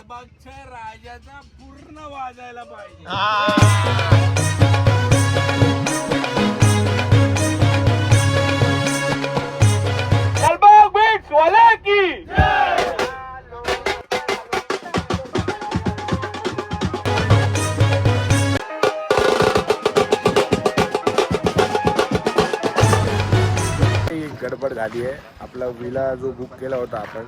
लालबागच्या राजाचा पूर्ण वाजायला पाहिजे. लालबाग बीट्स वाले की गडबड झाली आहे. आपला विला जो बुक केला होता आपण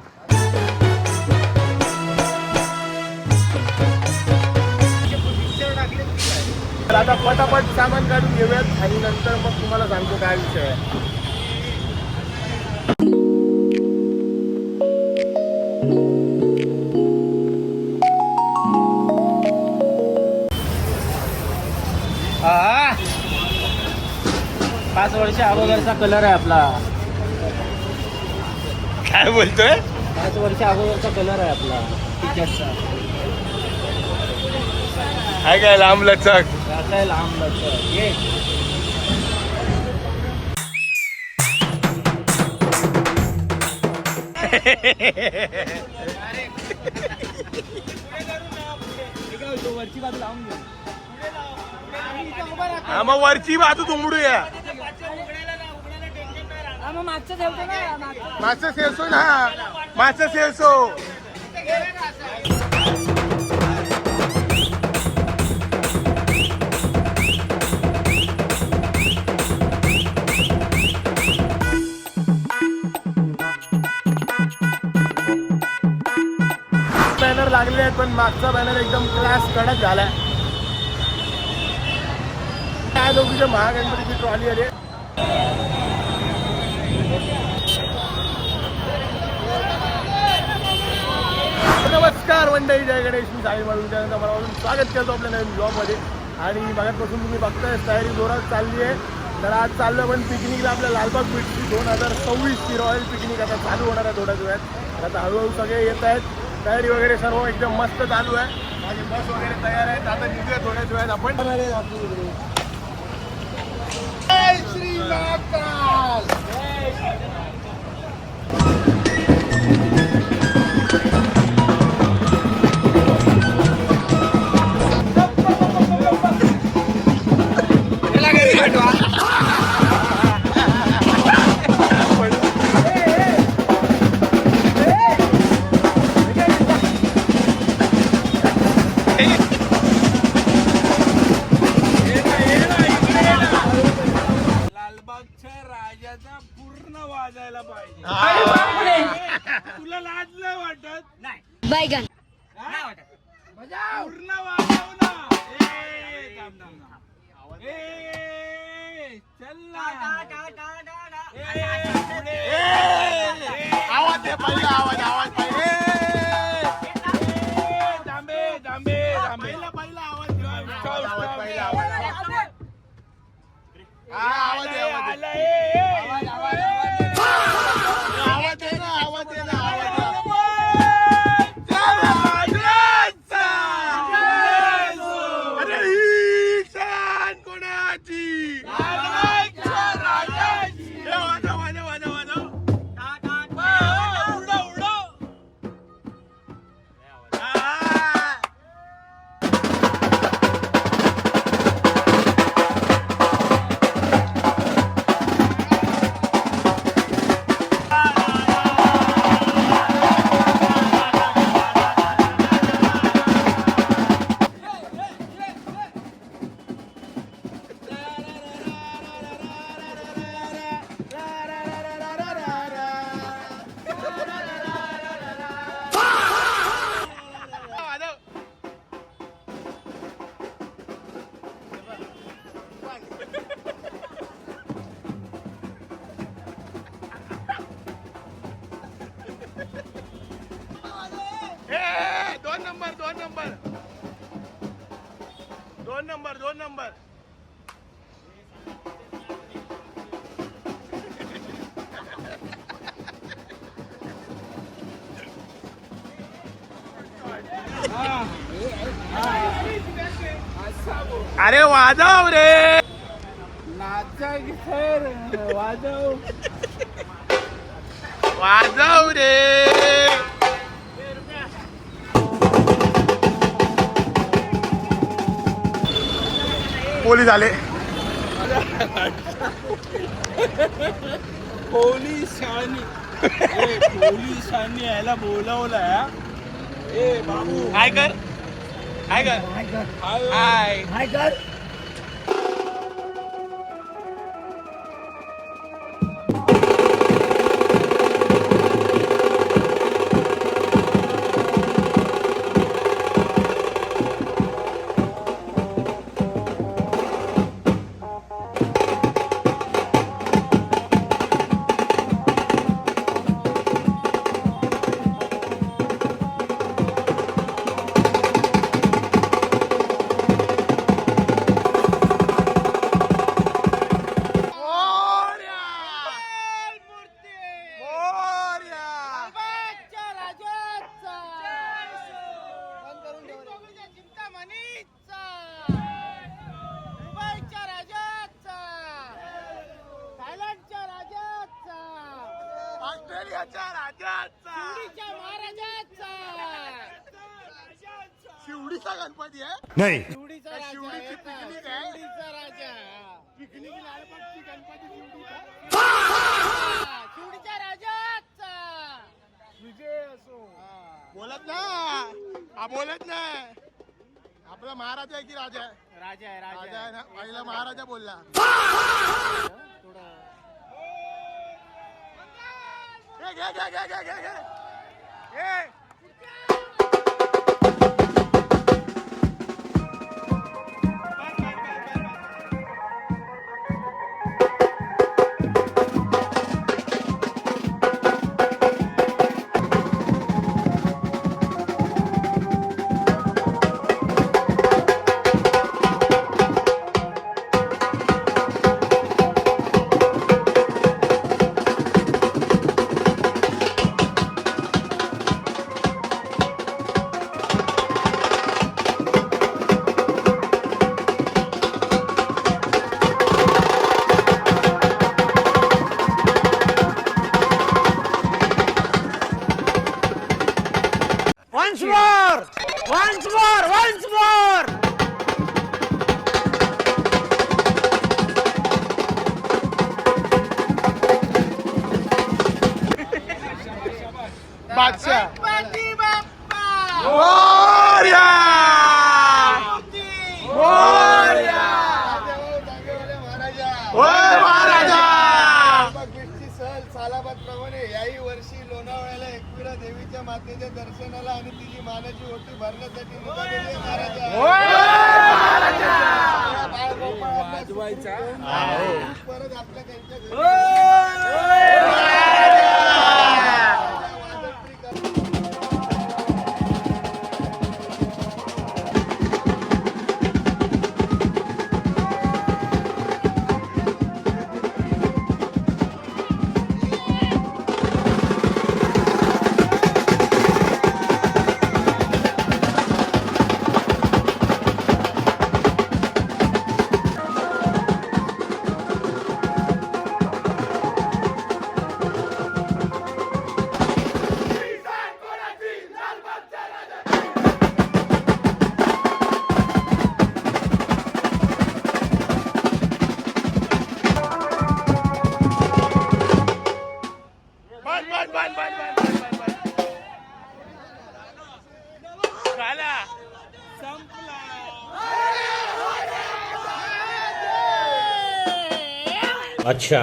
तर आता पटापट सामान काढून घेऊयात आणि नंतर मग तुम्हाला सांगतो काय विषय आहे. हा 5 वर्ष अगोदरचा कलर आहे आपला. काय बोलतोय? 5 वर्ष अगोदरचा कलर आहे आपला टी-शर्टचा. काय लांब लचक काय लांब लचक ये. वरची बाजू लावून घे. हा मग वरची बाजू तुंबडूया. मागचं सेल्सो ना मागचं सेल्सो. बॅनर लागले आहेत पण मागचा बॅनर एकदम क्लास कडक झालाय. त्या दोघीच्या महागणपतीची ट्रॉली आली. नमस्कार मंडळी, जय गणेश. मी साई म्हणून त्यानंतर मला स्वागत करतो आपल्या नवीन ब्लॉगमध्ये. आणि मागापासून तुम्ही बघताय तयारी जोरात चालली आहे. तर आज चाललो पण पिकनिकला आपल्या लालबाग बीचची 2026ची रॉयल पिकनिक आता चालू होणार आहे थोड्याच वेळात. आता हळूहळू सगळे येत आहेत. तयारी वगैरे सर्व एकदम मस्त चालू आहे. माझी बस वगैरे तयार आहेत. आता निघूया थोड्याच वेळात आपण. जय श्री महाकाल. राजाचा पूर्ण वाजायला पाहिजे. तुला लाज नाही वाटत? नाही बैगन पूर्ण वाजव ना. चल ना. आवाज दे पहिला. आवाज पाहिजे. थांबे पहिला आवाज दोन नंबर. अरे वाजव रे. नाचा सर वाजव रे. पोलीस आले. पोलिसांनी यायला बोलावलंय. ए बाबू काय कर काय कर हाय कर. ऑस्ट्रेलियाच्या राजाचा शिवडीचा गणपती आहे. नाही शिवडीची पिकनिक आहे. पिकनिक लालबागची गणपती शिवडीचा विजय असो. बोलत ना हा बोलत नाही. आपला महाराजा आहे की राजा आहे? राजा आहे ना. पहिला महाराजा बोलला. घे. once more. बादशाह सालाबादप्रमाणे याही वर्षी लोणावळ्याला एकविरा देवीच्या मातेच्या दर्शनाला आणि तिची मानाची ओटी भरण्यासाठी निघालेले परत आपल्या त्यांच्या अच्छा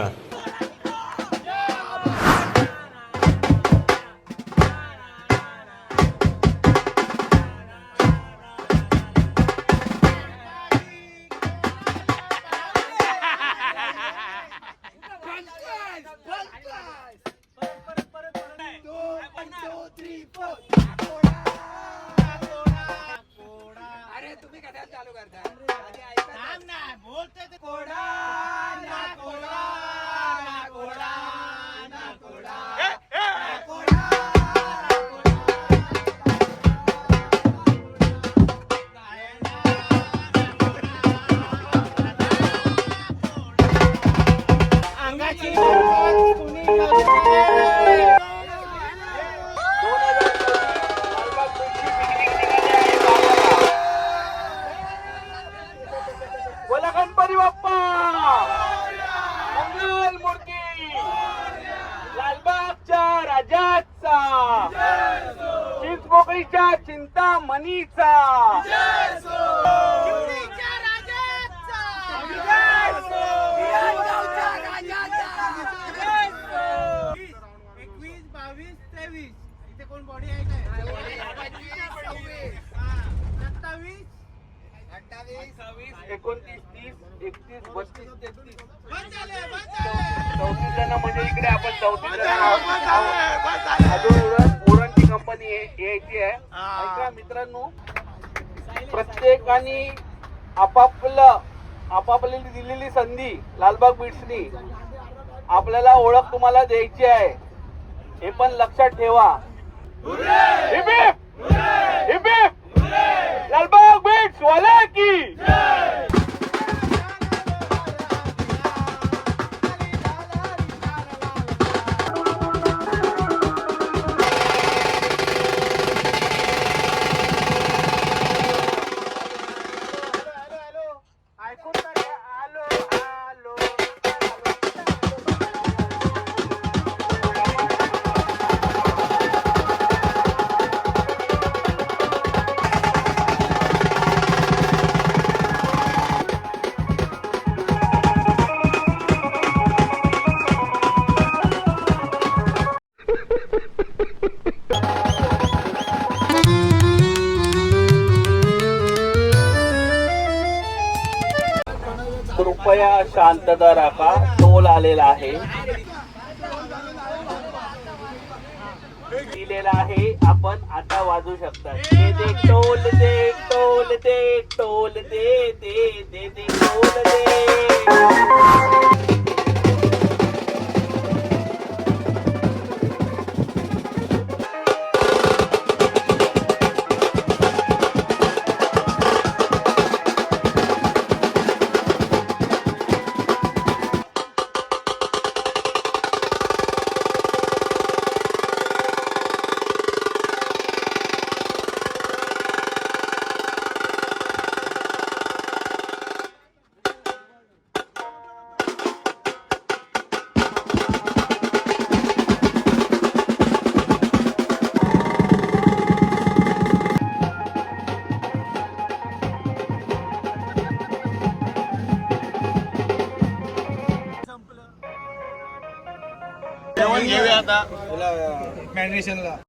अरे तुम्ही कशाला चालू करता? बोलते ते कोडा ना कोडा ना कोडा ना कोडा ना कोडा. अंगाची बोला राजाचा, चिंचपोकळीच्या चिंतामणीचा, चिमणीच्या राजाचा, विराजगावच्या राजाचा. 21, 22, 23 इथे कोण बॉडी आहे काय? 27, 28, 29, 30, 31, 32, 33. 34 जण म्हणजे इकडे आपण 34 जण अजून उरणची कंपनी यायची आहे. ऐका मित्रांनो, प्रत्येकाने आपापली दिलेली संधी लालबाग बीट्सनी आपल्याला ओळख तुम्हाला द्यायची आहे, हे पण लक्षात ठेवा. Hip hip! Hip hip! Lalbaug beats वाले की कृपया शांतता राखा, टोल आलेला आहे, दिलेला आहे, आपण आता वाजू शकता. दे दे टोल दे, टोल दे, टोल दे, दे दे दे टोल दे.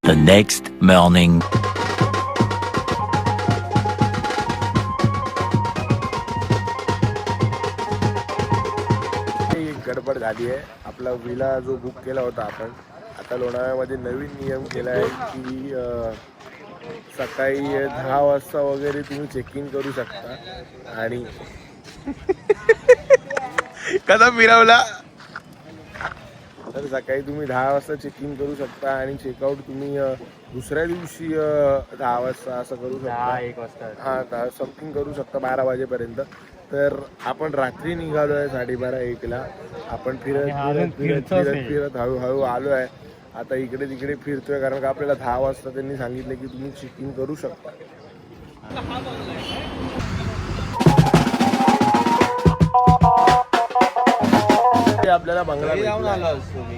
The next morning. गडबड झाली आहे. आपला विला जो बुक केला होता आपण, आता लोणावळ्यामध्ये नवीन नियम केला आहे की सकाळी 10 वाजता वगैरे तुम्ही चेक इन करू शकता. आणि कसा फिरवला तर सकाळी तुम्ही 10 वाजता चेक इन करू शकता आणि चेकआउट तुम्ही दुसऱ्या दिवशी 10 वाजता असं करू शकता. 1 वाजता. हां, समथिंग करू शकता 12 वाजेपर्यंत. तर आपण रात्री निघालो आहे 12:30-1ला. आपण फिरत हळूहळू आलो आहे. आता इकडे तिकडे फिरतोय कारण का आपल्याला 10 वाजता त्यांनी सांगितलं की तुम्ही चेक इन करू शकता. आपल्याला बंगला जाऊन आलो असतो मी.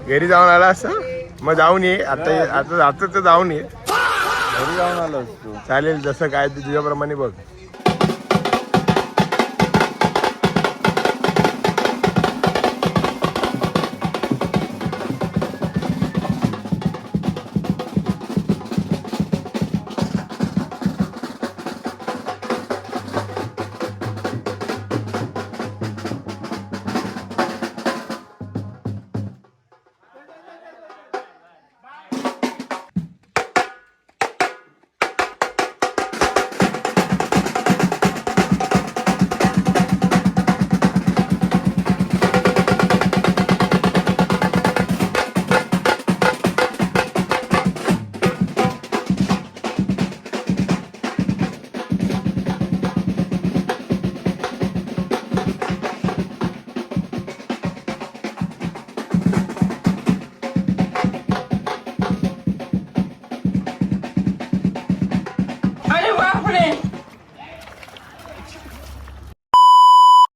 घरी जाऊन आला असं मग जाऊन ये. आता तर जाऊन ये. घरी जाऊन आलो असतो. चालेल, जसं काय ते तुझ्याप्रमाणे बघ. अरे बापरे.